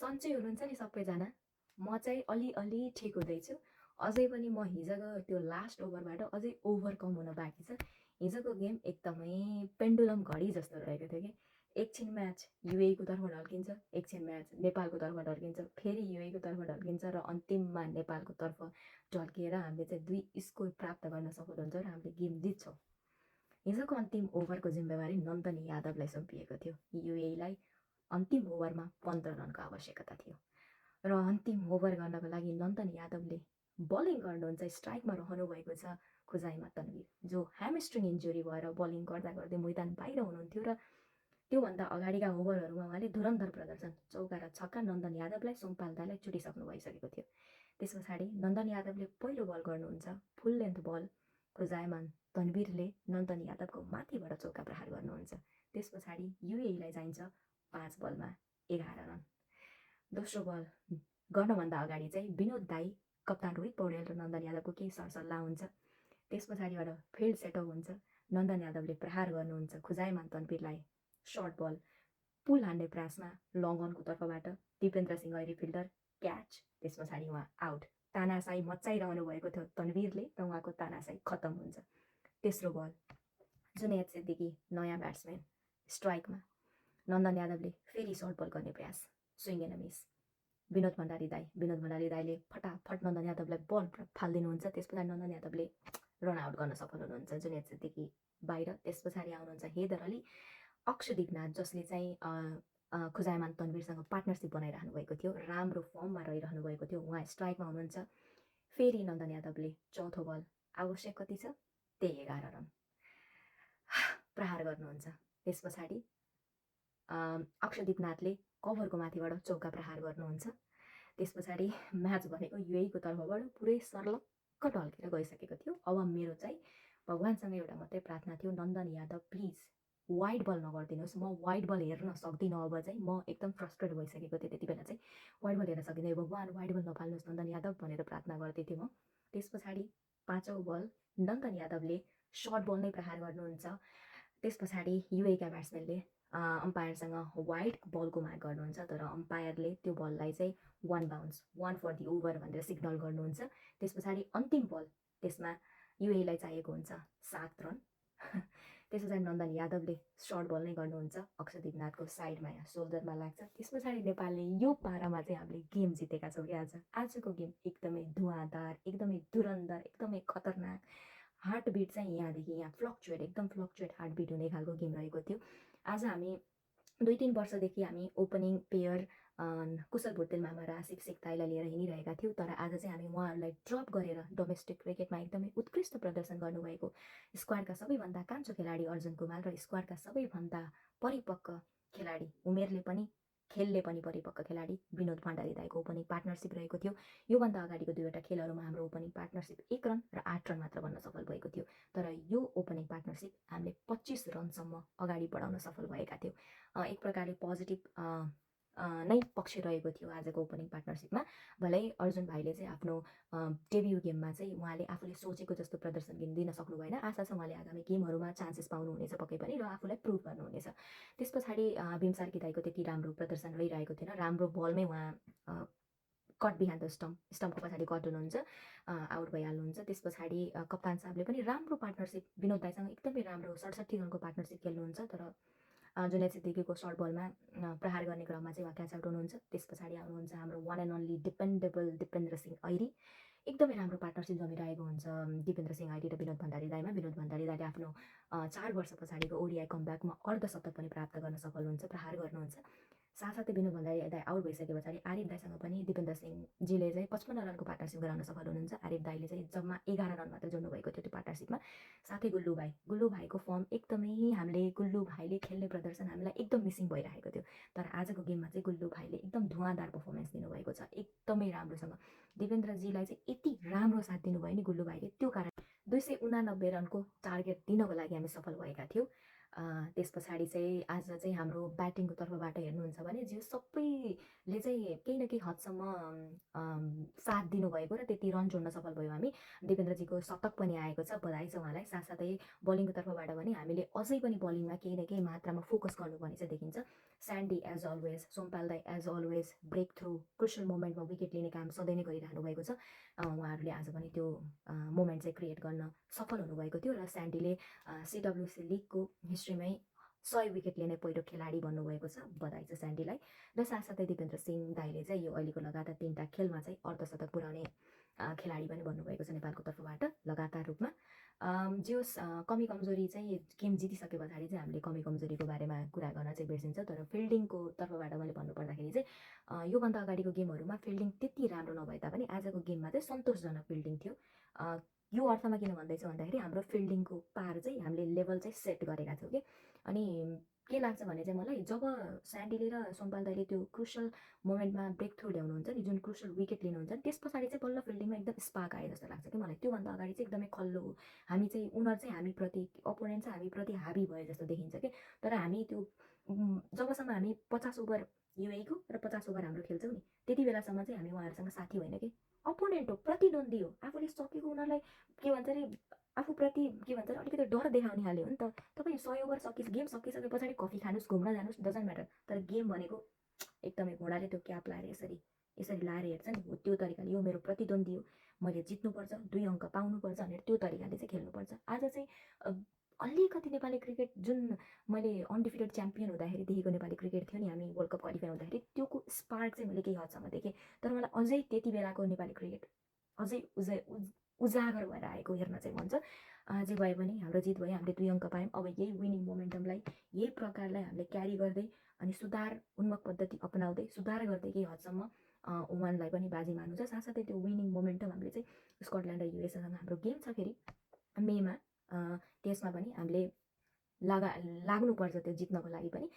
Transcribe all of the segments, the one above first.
सन्चै हुनुहुन्छ नि सबैजना? म चाहिँ अलिअलि ठिक हुँदैछु। अझै पनि म हिजोको त्यो लास्ट ओभरबाट अझै ओभरकम हुन बाँकी छ। हिजोको गेम एकदमै पेन्डुलम घडी जस्तो रहेको थियो कि एकछिन म्याच युएईको तर्फ ढल्किन्छ, एकछिन म्याच नेपालको तर्फ ढल्किन्छ, फेरि युएईको तर्फ ढल्किन्छ र अन्तिममा नेपालको तर्फ ढल्किएर हामीले चाहिँ 2 स्कोर प्राप्त गर्न सफल हुन्छ र हामीले गेम जित्छौँ। हिजोको अन्तिम ओभरको जिम्मेवारी नन्दन यादवलाई सुम्पिएको थियो। युएईलाई अन्तिम ओभरमा 15 रनको आवश्यकता थियो र अन्तिम ओभर गर्नको लागि नन्दन यादवले बलिङ गर्नुहुन्छ। स्ट्राइकमा रहनुभएको छ खुजाइमा तन्वीर, जो ह्यामस्ट्रिङ इन्जुरी भएर बलिङ गर्दा गर्दै मैदान बाहिर हुनुहुन्थ्यो र त्योभन्दा अगाडिका ओभरहरूमा उहाँले धुरन्धर प्रदर्शन, चौका र छक्का नन्दन यादवलाई सोमपाल दाईलाई चुटिसक्नु भइसकेको थियो। त्यस पछाडि नन्दन यादवले पहिलो बल गर्नुहुन्छ, फुल लेन्थ बल। खुजाइमान तन्वीरले नन्दन यादवको माथिबाट चौका प्रहार गर्नुहुन्छ। त्यस पछाडि युएईलाई चाहिन्छ 5 बलमा 11 रन। दोस्रो बल गर्नभन्दा अगाडि चाहिँ विनोद दाई, कप्तान रोहित पौडेल र नन्दन यादवको केही सरसल्लाह हुन्छ। त्यस पछाडिबाट फिल्ड सेटअप हुन्छ। नन्दन यादवले प्रहार गर्नुहुन्छ खुजाइमान तन्वीरलाई सर्ट बल, पुल हान्ने प्रयासमा लङ अनको तर्फबाट दिपेन्द्र सिंह ऐरी फिल्डर क्याच। त्यस पछाडि उहाँ आउट। तानासाई मचाइरहनु भएको थियो तन्वीरले र उहाँको तानासाई खत्तम हुन्छ। तेस्रो बल जुनैद सिद्दिकी नयाँ ब्याट्सम्यान, स्ट्राइकमा नन्दन यादवले फेरि सर्ट बल गर्ने प्रयास, swing and miss. Binod Bhandari दाईले फटाफट नन्दन यादवलाई बल फालिदिनुहुन्छ। त्यस पछाडि नन्दन यादवले रन आउट गर्न सफल हुनुहुन्छ। जुनैद सिद्दिकी बाहिर। त्यस पछाडि आउनुहुन्छ हैदर अली, अक्षदीप नाथ, जसले चाहिँ खुजाइमान तन्वीरसँग पार्टनरसिप बनाइरहनु भएको थियो, राम्रो फर्ममा रहिरहनु भएको थियो। उहाँ स्ट्राइकमा हुनुहुन्छ। फेरि नन्दन यादवले चौथो बल, आवश्यक कति छ? त्यही 11 रन प्रहार गर्नुहुन्छ। त्यस पछाडि अक्षदीप नाथले कभरको माथिबाट चौका प्रहार गर्नुहुन्छ। त्यस पछाडि म्याच भनेको युएईको तर्फबाट पुरै सर्लक्क ढल्केर गइसकेको थियो। अब मेरो चाहिँ भगवान्सँग एउटा मात्रै प्रार्थना थियो, नन्दन यादव प्लिज वाइड बल नगरिदिनुहोस्। म वाइड बल हेर्न सक्दिनँ। अब चाहिँ म एकदम फ्रस्ट्रेट भइसकेको थिएँ त्यति बेला चाहिँ। वाइड बल हेर्न सक्दिनँ, भगवान् वाइड बल नफाल्नुहोस् नन्दन यादव भनेर प्रार्थना गर्दै थिएँ म। त्यस पछाडि 5औँ बल नन्दन यादवले सर्ट बल नै प्रहार गर्नुहुन्छ। त्यस पछाडि युएईका ब्याट्सम्यानले अम्पायरसँग वाइड बलको माग गर्नुहुन्छ, तर अम्पायरले त्यो बललाई चाहिँ 1 बाउन्स, 1 फर दि ओभर भनेर सिग्नल गर्नुहुन्छ। त्यस पछाडि अन्तिम बल, त्यसमा युएईलाई चाहिएको हुन्छ 7 रन। त्यस पछाडि नन्दन यादवले सर्ट बल नै गर्नुहुन्छ, अक्षदीप नाथको साइडमा यहाँ सोल्डरमा लाग्छ। त्यस पछाडि नेपालले यो पारामा चाहिँ हामीले गेम जितेका छौँ कि आजको गेम एकदमै धुवाँदार, एकदमै धुरन्धर, एकदमै खतरनाक। हार्टबिट चाहिँ यहाँदेखि यहाँ एकदम फ्लक्चुएट हार्टबिट हुने खालको गेम रहेको थियो। आज हामी 2-3 वर्षदेखि हामी ओपनिङ पेयर कुशल भुटेल मामा र आसिफ सेक्ताईलाई लिएर हिँडिरहेका थियौँ, तर आज चाहिँ हामी उहाँहरूलाई ड्रप गरेर डोमेस्टिक क्रिकेटमा एकदमै उत्कृष्ट प्रदर्शन गर्नुभएको स्क्वाडका सबैभन्दा कान्छो खेलाडी अर्जुन कुमार र स्क्वाडका सबैभन्दा परिपक्व खेलाडी, उमेरले पनि खेलले पनि परिपक्व खेलाडी विनोद भण्डारी दाईको ओपनिङ पार्टनरसिप रहेको थियो। योभन्दा अगाडिको 2वटा खेलहरूमा हाम्रो ओपनिङ पार्टनरसिप 1 रन र 8 रन मात्र बन्न सफल भएको थियो, तर यो ओपनिङ पार्टनरसिप हामीले 25 रनसम्म अगाडि बढाउन सफल भएका थियौँ। एक प्रकारले पोजिटिभ नै पक्ष रहेको थियो आजको ओपनिङ पार्टनरसिपमा। भलै अर्जुन भाइले चाहिँ आफ्नो डेब्यु गेममा चाहिँ उहाँले आफूले सोचेको जस्तो प्रदर्शन दिन सक्नु भएन। आशा छ उहाँले आगामी गेमहरूमा चान्सेस पाउनुहुनेछ पक्कै पनि र आफूलाई प्रुभ गर्नुहुनेछ। त्यस पछाडि भीमसार्की दाईको त्यति राम्रो प्रदर्शन रहिरहेको थिएन। राम्रो बलमै उहाँ कट बिहाइन्ड द स्टम्पको पछाडि कट हुनुहुन्छ, आउट भइहाल्नुहुन्छ। त्यस पछाडि कप्तान साहबले पनि राम्रो पार्टनरसिप विनोद दाईसँग एकदमै राम्रो 67 रनको पार्टनरसिप खेल्नुहुन्छ, तर जुनैद सिद्दिकीको सर्ट बलमा प्रहार गर्ने क्रममा चाहिँ उहाँ क्याच आउट हुनुहुन्छ। त्यस पछाडि आउनुहुन्छ हाम्रो one and only dependable Dipendra Singh Airee. एकदमै राम्रो पार्टनरसिप जमिरहेको हुन्छ दिपेन्द्र सिंह ऐरी र विनोद भण्डारी दाईमा। विनोद भण्डारी दाईले आफ्नो 4 वर्ष पछाडिको ओडिआई कमब्याकमा अर्धशतक पनि प्राप्त गर्न सफल हुन्छ, प्रहार गर्नुहुन्छ। साथसाथै विनोद भण्डारी दाई आउट भइसके पछाडि आरिफ दाईसँग पनि दिपेन्द्र सिंहजीले चाहिँ 55 रनको पार्टनरसिप गराउन सफल हुनुहुन्छ। आरिफ दाईले चाहिँ जम्मा 11 रन मात्र जोड्नु भएको थियो त्यो पार्टनरसिपमा। साथै गुल्लु भाइको फर्म एकदमै हामीले गुल्लु भाइले खेल्ने प्रदर्शन हामीलाई एकदम मिसिङ भइरहेको थियो, तर आजको गेममा चाहिँ गुल्लु भाइले एकदम धुवाँदार पर्फर्मेन्स दिनुभएको छ, एकदमै राम्रोसँग। दिपेन्द्रजीलाई चाहिँ यति राम्रो साथ दिनुभयो नि गुल्लु भाइले, त्यो कारण 289 रनको टार्गेट दिनको लागि हामी सफल भएका थियौँ। त्यस पछाडि चाहिँ आज चाहिँ हाम्रो ब्याटिङको तर्फबाट हेर्नुहुन्छ भने जो सबैले चाहिँ केही न केही हदसम्म साथ दिनुभएको र त्यति रन जोड्न सफल भयौँ हामी। देवेन्द्रजीको शतक पनि आएको छ, बधाई छ उहाँलाई। साथसाथै बलिङको तर्फबाट पनि हामीले अझै पनि बलिङमा केही न केही मात्रामा फोकस गर्नुपर्ने चाहिँ देखिन्छ। स्यान्डी एज अलवेज, सोमपाल दाई as always break through crucial मोमेन्टमा विकेट लिने काम सधैँ नै गरिरहनु भएको छ। उहाँहरूले आज पनि त्यो मोमेन्ट चाहिँ क्रिएट गर्न सफल हुनुभएको थियो र स्यान्डीले सिडब्ल्युसी लिगको हिस्ट्रीमै 100 विकेट लिने पहिलो खेलाडी बन्नुभएको छ, बधाई छ स्यान्डीलाई। र साथसाथै दिपेन्द्र सिंह दाईले चाहिँ यो अहिलेको लगातार 3टा खेलमा चाहिँ अर्धशतक पुर्याउने खेलाडी पनि बन्नुभएको छ नेपालको तर्फबाट लगातार रूपमा। जे होस्, कमी कमजोरी चाहिँ गेम जितिसके पछाडि चाहिँ हामीले कमी कमजोरीको बारेमा कुरा गर्न चाहिँ बिर्सिन्छ। तर फिल्डिङको तर्फबाट मैले भन्नुपर्दाखेरि चाहिँ योभन्दा अगाडिको गेमहरूमा फिल्डिङ त्यति राम्रो नभए तापनि आजको गेममा चाहिँ सन्तोषजनक फिल्डिङ थियो। यो अर्थमा किन भन्दैछु भन्दाखेरि हाम्रो फिल्डिङको पार चाहिँ हामीले लेभल चाहिँ सेट गरेका थियौँ कि। अनि के लाग्छ भने चाहिँ मलाई जब स्यान्डीले र सोमपाल दाईले त्यो क्रुसियल मोमेन्टमा ब्रेक थ्रु ल्याउनुहुन्छ नि, जुन क्रुसियल विकेट लिनुहुन्छ नि, त्यस पछाडि चाहिँ बल्ल फिल्डिङमा एकदम स्पार्क आए जस्तो लाग्छ कि मलाई। त्योभन्दा अगाडि चाहिँ एकदमै खल्लो, हामी चाहिँ उनीहरू चाहिँ हामीप्रति, अपोनेन्ट चाहिँ हामीप्रति हाबी भए जस्तो देखिन्छ कि। तर हामी त्यो जबसम्म हामी 50 ओभर युएईको र 50 ओभर हाम्रो खेल्छौँ नि, त्यति बेलासम्म चाहिँ हामी उहाँहरूसँग साथी होइन कि, अपोनेन्ट हो, प्रतिद्वन्दी हो। आफूले सकेको उनीहरूलाई के भन्छ अरे आफूप्रति के भन्छ अरे अलिकति डर देखाउने खाले हो नि त। तपाईँ 100 ओभर गेम सकिसके पछाडि कफी खानुहोस्, घुम्न जानुहोस्, डजन्ट म्याटर। तर गेम भनेको एकदमै घोडाले त्यो क्याप लाएर यसरी यसरी लाएर हेर्छ नि, हो त्यो तरिकाले, यो मेरो प्रतिद्वन्दी हो, मैले जित्नुपर्छ, 2 अङ्क पाउनुपर्छ भनेर त्यो तरिकाले चाहिँ खेल्नुपर्छ। आज चाहिँ अलिकति नेपाली क्रिकेट जुन मैले अनडिफिटेड च्याम्पियन हुँदाखेरिदेखिको नेपाली क्रिकेट थियो नि, हामी वर्ल्ड कप क्वालिफाई हुँदाखेरि त्योको स्पार्क चाहिँ मैले केही हदसम्म देखेँ। तर मलाई अझै त्यति बेलाको नेपाली क्रिकेट अझै उजागर भएर आएको हेर्न चाहिँ मन छ। जे भए पनि हाम्रो जित भयो, हामीले 2 अङ्क पायौँ। अब यही विनिङ मोमेन्टमलाई यही प्रकारलाई हामीले क्यारी गर्दै अनि सुधार उन्मुख पद्धति अपनाउँदै सुधार गर्दै केही हदसम्म ओमानलाई पनि बाजी मार्नु छ। साथसाथै त्यो विनिङ मोमेन्टम हामीले चाहिँ स्कटल्यान्ड र युएसएसँग हाम्रो गेम छ फेरि मेमा, त्यसमा पनि हामीले लाग्नुपर्छ त्यो जित्नको लागि पनि।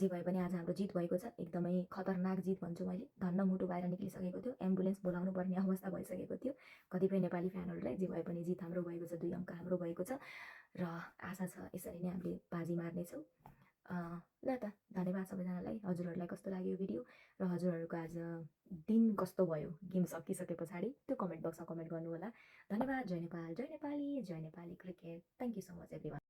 जे भए पनि आज हाम्रो जित भएको छ, एकदमै खतरनाक जित भन्छु मैले। धन्न मुटु बाहिर निक्लिसकेको थियो, एम्बुलेन्स बोलाउनु पर्ने अवस्था भइसकेको थियो कतिपय नेपाली फ्यानहरूलाई। जे भए पनि जित हाम्रो भएको छ, 2 अङ्क हाम्रो भएको छ र आशा छ यसरी नै हामीले बाजी मार्नेछौँ। ल त, धन्यवाद सबैजनालाई। हजुरहरूलाई कस्तो लाग्यो यो भिडियो र हजुरहरूको आज दिन कस्तो भयो गेम सकिसके पछाडि, त्यो कमेन्ट बक्समा कमेन्ट गर्नु होला। धन्यवाद। जय नेपाल, जय नेपाली, जय Nepali cricket. Thank you so much everyone.